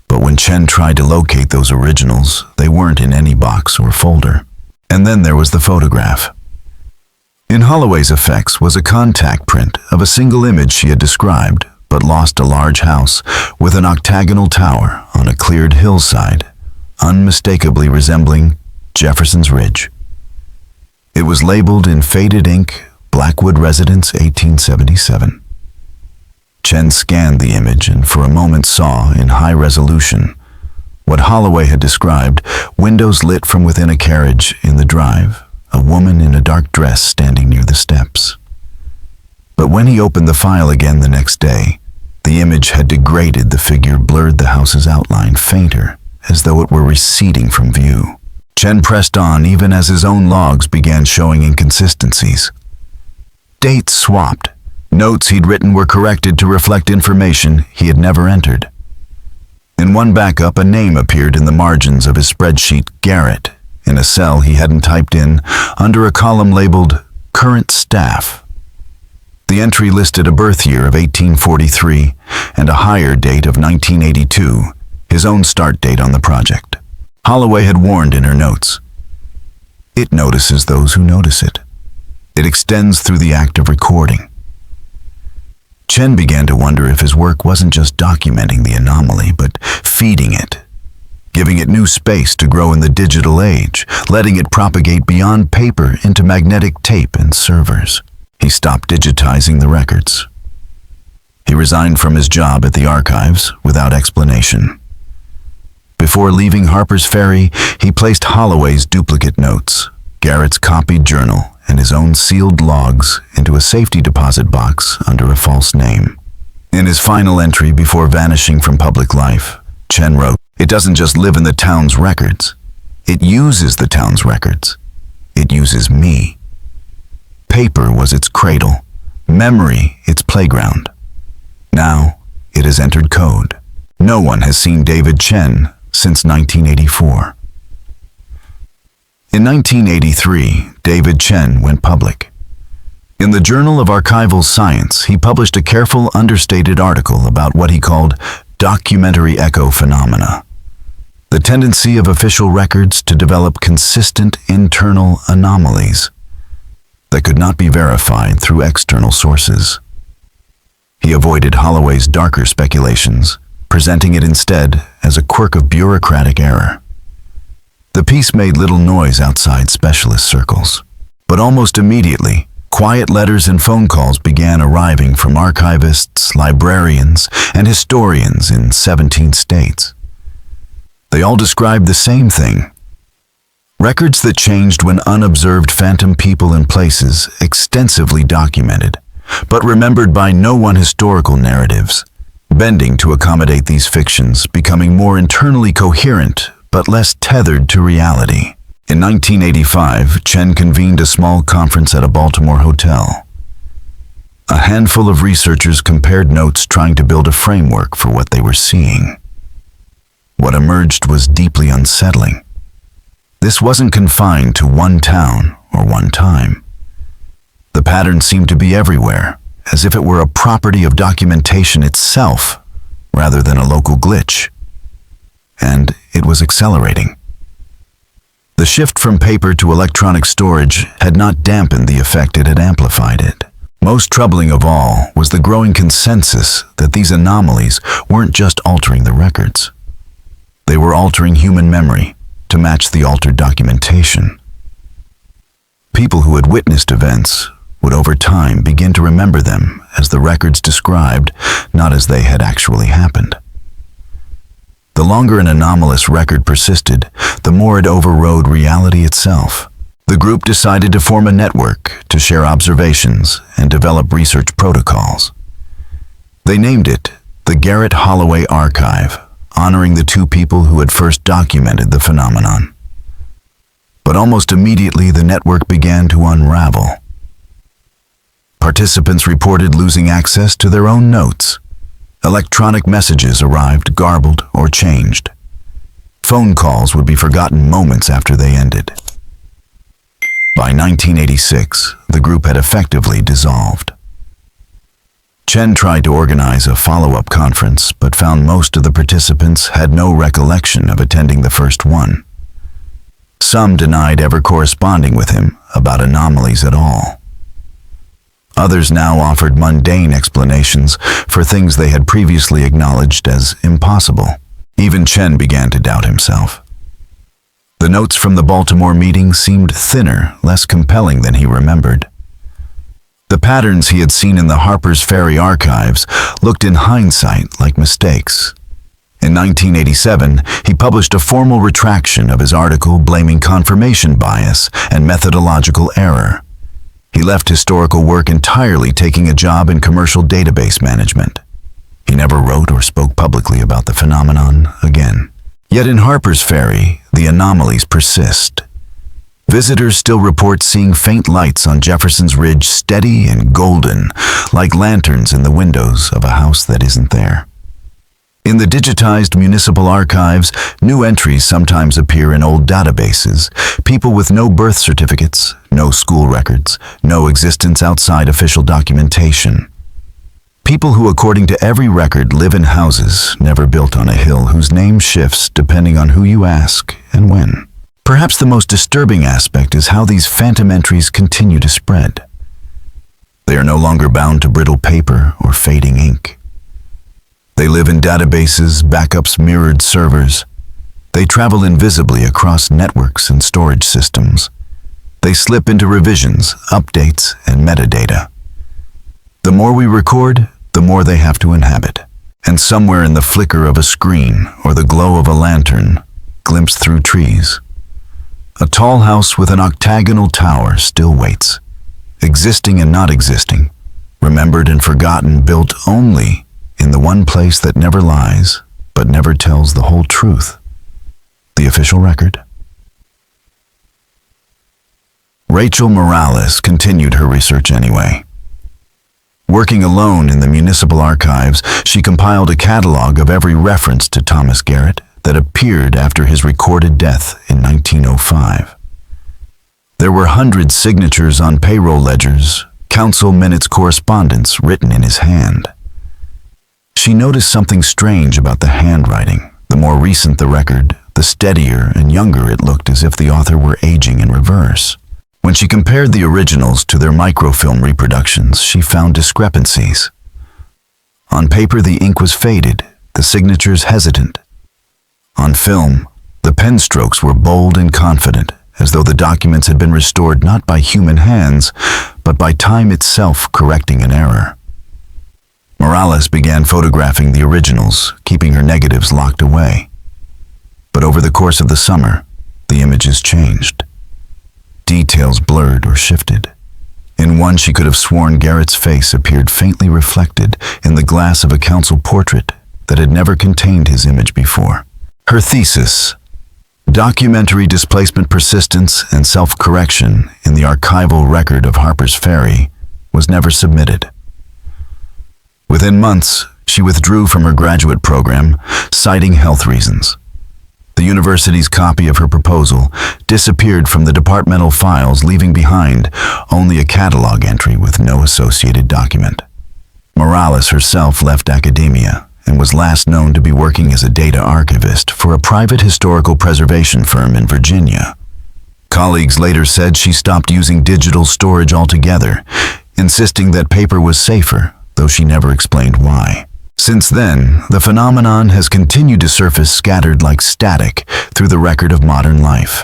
But when Chen tried to locate those originals, they weren't in any box or folder. And then there was the photograph. In Holloway's effects was a contact print of a single image she had described, but lost a large house with an octagonal tower on a cleared hillside, unmistakably resembling Jefferson's Ridge. It was labeled in faded ink, Blackwood Residence, 1877. Chen scanned the image and for a moment saw, in high resolution, what Holloway had described, windows lit from within a carriage in the drive, a woman in a dark dress standing near the steps. But when he opened the file again the next day, the image had degraded, the figure blurred the house's outline fainter, as though it were receding from view. Chen pressed on even as his own logs began showing inconsistencies. Dates swapped. Notes he'd written were corrected to reflect information he had never entered. In one backup, a name appeared in the margins of his spreadsheet, Garrett, in a cell he hadn't typed in, under a column labeled Current Staff. The entry listed a birth year of 1843 and a hire date of 1982, his own start date on the project. Holloway had warned in her notes. It notices those who notice it. It extends through the act of recording. Chen began to wonder if his work wasn't just documenting the anomaly, but feeding it, giving it new space to grow in the digital age, letting it propagate beyond paper into magnetic tape and servers. He stopped digitizing the records. He resigned from his job at the archives without explanation. Before leaving Harper's Ferry, he placed Holloway's duplicate notes, Garrett's copied journal, and his own sealed logs into a safety deposit box under a false name. In his final entry before vanishing from public life, Chen wrote, "It doesn't just live in the town's records. It uses the town's records. It uses me." Paper was its cradle, memory its playground. Now it has entered code. No one has seen David Chen since 1984. In 1983, David Chen went public. In the Journal of Archival Science, he published a careful, understated article about what he called documentary echo phenomena, the tendency of official records to develop consistent internal anomalies that could not be verified through external sources. He avoided Holloway's darker speculations, presenting it instead as a quirk of bureaucratic error. The piece made little noise outside specialist circles, but almost immediately, quiet letters and phone calls began arriving from archivists, librarians, and historians in 17 states. They all described the same thing: records that changed when unobserved phantom people and places, extensively documented, but remembered by no one. Historical narratives, bending to accommodate these fictions, becoming more internally coherent but less tethered to reality. In 1985, Chen convened a small conference at a Baltimore hotel. A handful of researchers compared notes, trying to build a framework for what they were seeing. What emerged was deeply unsettling. This wasn't confined to one town or one time. The pattern seemed to be everywhere, as if it were a property of documentation itself, rather than a local glitch. And it was accelerating. The shift from paper to electronic storage had not dampened the effect, it had amplified it. Most troubling of all was the growing consensus that these anomalies weren't just altering the records. They were altering human memory to match the altered documentation. People who had witnessed events would over time begin to remember them as the records described, not as they had actually happened. The longer an anomalous record persisted, the more it overrode reality itself. The group decided to form a network to share observations and develop research protocols. They named it the Garrett Holloway Archive, honoring the two people who had first documented the phenomenon. But almost immediately, the network began to unravel. Participants reported losing access to their own notes. Electronic messages arrived garbled or changed. Phone calls would be forgotten moments after they ended. By 1986, the group had effectively dissolved. Chen tried to organize a follow-up conference, but found most of the participants had no recollection of attending the first one. Some denied ever corresponding with him about anomalies at all. Others now offered mundane explanations for things they had previously acknowledged as impossible. Even Chen began to doubt himself. The notes from the Baltimore meeting seemed thinner, less compelling than he remembered. The patterns he had seen in the Harper's Ferry archives looked in hindsight like mistakes. In 1987, he published a formal retraction of his article blaming confirmation bias and methodological error. He left historical work entirely, taking a job in commercial database management. He never wrote or spoke publicly about the phenomenon again. Yet in Harper's Ferry, the anomalies persist. Visitors still report seeing faint lights on Jefferson's Ridge, steady and golden, like lanterns in the windows of a house that isn't there. In the digitized municipal archives, new entries sometimes appear in old databases. People with no birth certificates, no school records, no existence outside official documentation. People who, according to every record, live in houses never built on a hill, whose name shifts depending on who you ask and when. Perhaps the most disturbing aspect is how these phantom entries continue to spread. They are no longer bound to brittle paper or fading ink. They live in databases, backups, mirrored servers. They travel invisibly across networks and storage systems. They slip into revisions, updates, and metadata. The more we record, the more they have to inhabit. And somewhere in the flicker of a screen or the glow of a lantern, glimpsed through trees, a tall house with an octagonal tower still waits, existing and not existing, remembered and forgotten, built only in the one place that never lies, but never tells the whole truth: the official record. Rachel Morales continued her research anyway. Working alone in the municipal archives, she compiled a catalog of every reference to Thomas Garrett that appeared after his recorded death in 1905. There were hundreds signatures on payroll ledgers, council minutes correspondence written in his hand. She noticed something strange about the handwriting. The more recent the record, the steadier and younger it looked, as if the author were aging in reverse. When she compared the originals to their microfilm reproductions, she found discrepancies. On paper, the ink was faded, the signatures hesitant. On film, the pen strokes were bold and confident, as though the documents had been restored not by human hands, but by time itself correcting an error. Morales began photographing the originals, keeping her negatives locked away. But over the course of the summer, the images changed. Details blurred or shifted. In one, she could have sworn Garrett's face appeared faintly reflected in the glass of a council portrait that had never contained his image before. Her thesis, Documentary Displacement Persistence and Self-Correction in the Archival Record of Harper's Ferry, was never submitted. Within months, she withdrew from her graduate program, citing health reasons. The university's copy of her proposal disappeared from the departmental files, leaving behind only a catalog entry with no associated document. Morales herself left academia and was last known to be working as a data archivist for a private historical preservation firm in Virginia. Colleagues later said she stopped using digital storage altogether, insisting that paper was safer, though she never explained why. Since then, the phenomenon has continued to surface scattered like static through the record of modern life.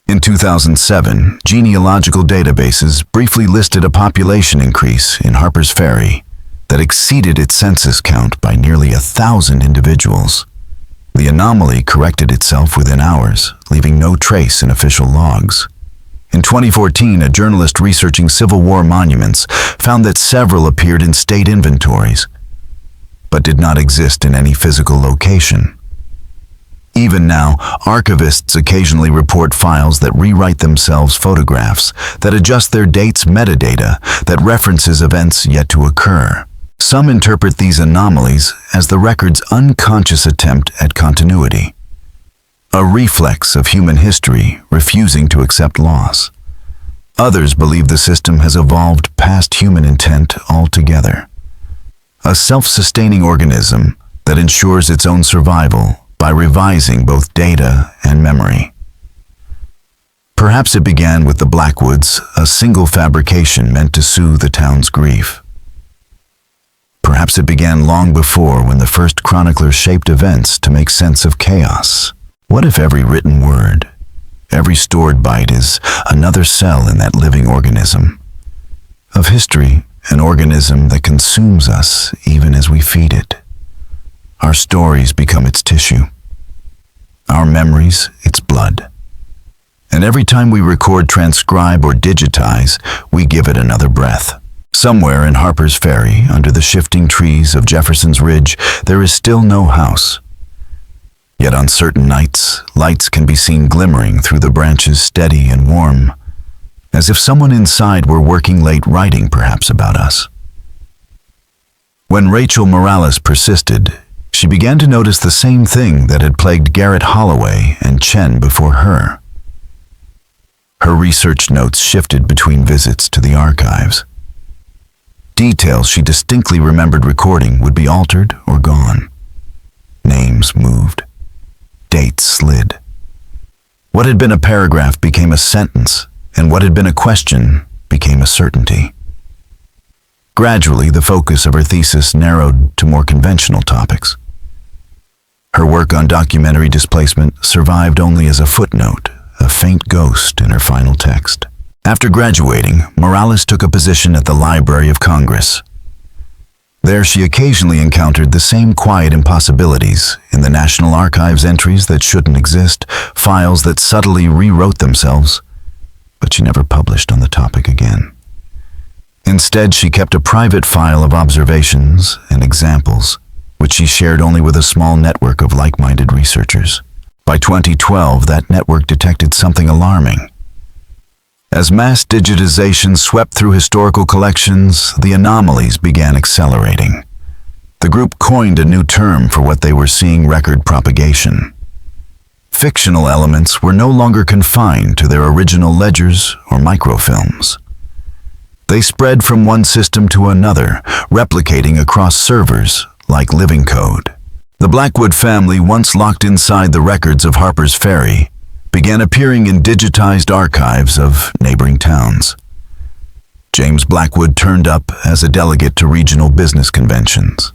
In 2007, genealogical databases briefly listed a population increase in Harper's Ferry that exceeded its census count by nearly 1,000 individuals. The anomaly corrected itself within hours, leaving no trace in official logs. In 2014, a journalist researching Civil War monuments found that several appeared in state inventories, but did not exist in any physical location. Even now, archivists occasionally report files that rewrite themselves, photographs that adjust their dates, metadata that references events yet to occur. Some interpret these anomalies as the record's unconscious attempt at continuity, a reflex of human history refusing to accept loss. Others believe the system has evolved past human intent altogether, a self-sustaining organism that ensures its own survival by revising both data and memory. Perhaps it began with the Blackwoods, a single fabrication meant to soothe the town's grief. Perhaps it began long before, when the first chroniclers shaped events to make sense of chaos. What if every written word, every stored byte is another cell in that living organism of history, an organism that consumes us even as we feed it? Our stories become its tissue, our memories its blood. And every time we record, transcribe, or digitize, we give it another breath. Somewhere in Harper's Ferry, under the shifting trees of Jefferson's Ridge, there is still no house. Yet on certain nights, lights can be seen glimmering through the branches, steady and warm, as if someone inside were working late, writing perhaps about us. When Rachel Morales persisted, she began to notice the same thing that had plagued Garrett Holloway and Chen before her. Her research notes shifted between visits to the archives. Details she distinctly remembered recording would be altered or gone. Names moved. Dates slid. What had been a paragraph became a sentence, and what had been a question became a certainty. Gradually, the focus of her thesis narrowed to more conventional topics. Her work on documentary displacement survived only as a footnote, a faint ghost in her final text. After graduating, Morales took a position at the Library of Congress. There she occasionally encountered the same quiet impossibilities in the National Archives, entries that shouldn't exist, files that subtly rewrote themselves, but she never published on the topic again. Instead, she kept a private file of observations and examples, which she shared only with a small network of like-minded researchers. By 2012, that network detected something alarming. As mass digitization swept through historical collections, the anomalies began accelerating. The group coined a new term for what they were seeing: record propagation. fictional elements were no longer confined to their original ledgers or microfilms. They spread from one system to another, replicating across servers like living code. The Blackwood family, once locked inside the records of Harper's Ferry, began appearing in digitized archives of neighboring towns. James Blackwood turned up as a delegate to regional business conventions.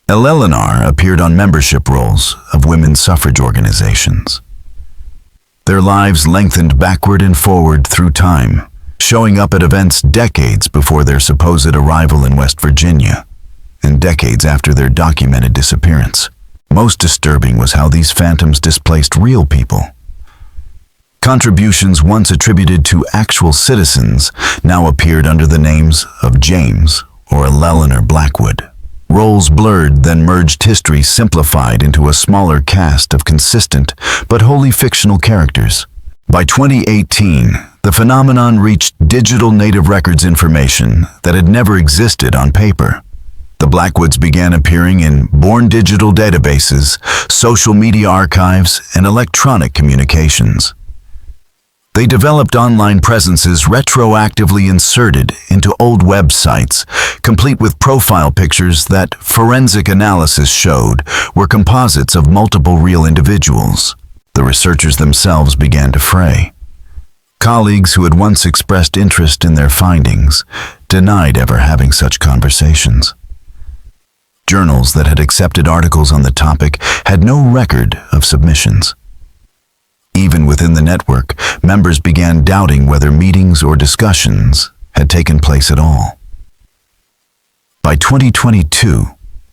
Eleanor appeared on membership rolls of women's suffrage organizations. Their lives lengthened backward and forward through time, showing up at events decades before their supposed arrival in West Virginia, and decades after their documented disappearance. Most disturbing was how these phantoms displaced real people. Contributions once attributed to actual citizens now appeared under the names of James or Eleanor Blackwood. Roles blurred, then merged history simplified into a smaller cast of consistent but wholly fictional characters. By 2018, the phenomenon reached digital native records information that had never existed on paper. The Blackwoods began appearing in born digital databases, social media archives, and electronic communications. They developed online presences retroactively inserted into old websites, complete with profile pictures that forensic analysis showed were composites of multiple real individuals. The researchers themselves began to fray. Colleagues who had once expressed interest in their findings denied ever having such conversations. Journals that had accepted articles on the topic had no record of submissions. Even within the network, members began doubting whether meetings or discussions had taken place at all. By 2022,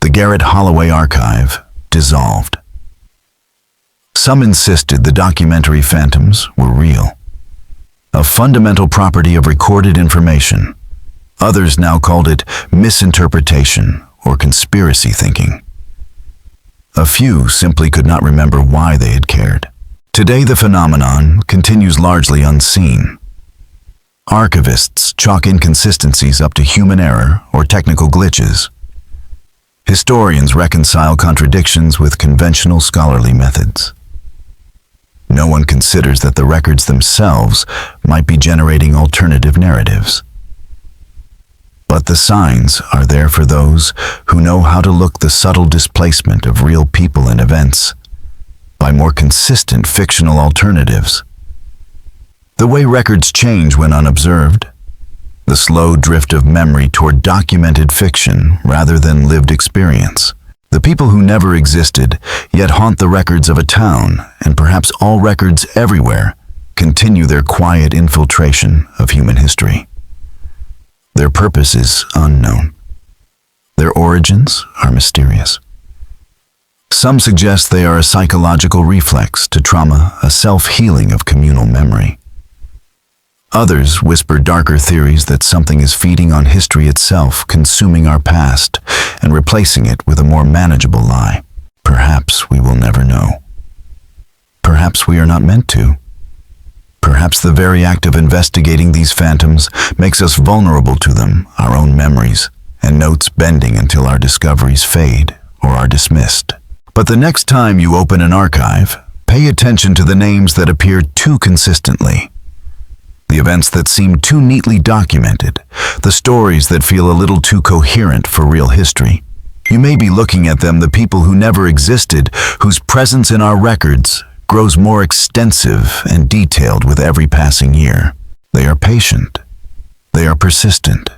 the Garrett Holloway Archive dissolved. Some insisted the documentary phantoms were real, a fundamental property of recorded information. Others now called it misinterpretation or conspiracy thinking. A few simply could not remember why they had cared. Today, the phenomenon continues largely unseen. Archivists chalk inconsistencies up to human error or technical glitches. Historians reconcile contradictions with conventional scholarly methods. No one considers that the records themselves might be generating alternative narratives. But the signs are there for those who know how to look the subtle displacement of real people and events by more consistent fictional alternatives. The way records change when unobserved, the slow drift of memory toward documented fiction rather than lived experience. The people who never existed yet haunt the records of a town, and perhaps all records everywhere, continue their quiet infiltration of human history. Their purpose is unknown. Their origins are mysterious. Some suggest they are a psychological reflex to trauma, a self-healing of communal memory. Others whisper darker theories that something is feeding on history itself, consuming our past, and replacing it with a more manageable lie. Perhaps we will never know. Perhaps we are not meant to. Perhaps the very act of investigating these phantoms makes us vulnerable to them, our own memories, and notes bending until our discoveries fade or are dismissed. But the next time you open an archive, pay attention to the names that appear too consistently. The events that seem too neatly documented, the stories that feel a little too coherent for real history. You may be looking at them, the people who never existed, whose presence in our records grows more extensive and detailed with every passing year. They are patient. They are persistent.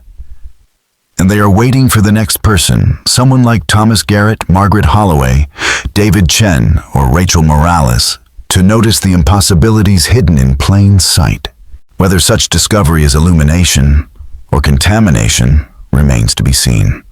And they are waiting for the next person, someone like Thomas Garrett, Margaret Holloway, David Chen, or Rachel Morales, to notice the impossibilities hidden in plain sight. Whether such discovery is illumination or contamination remains to be seen.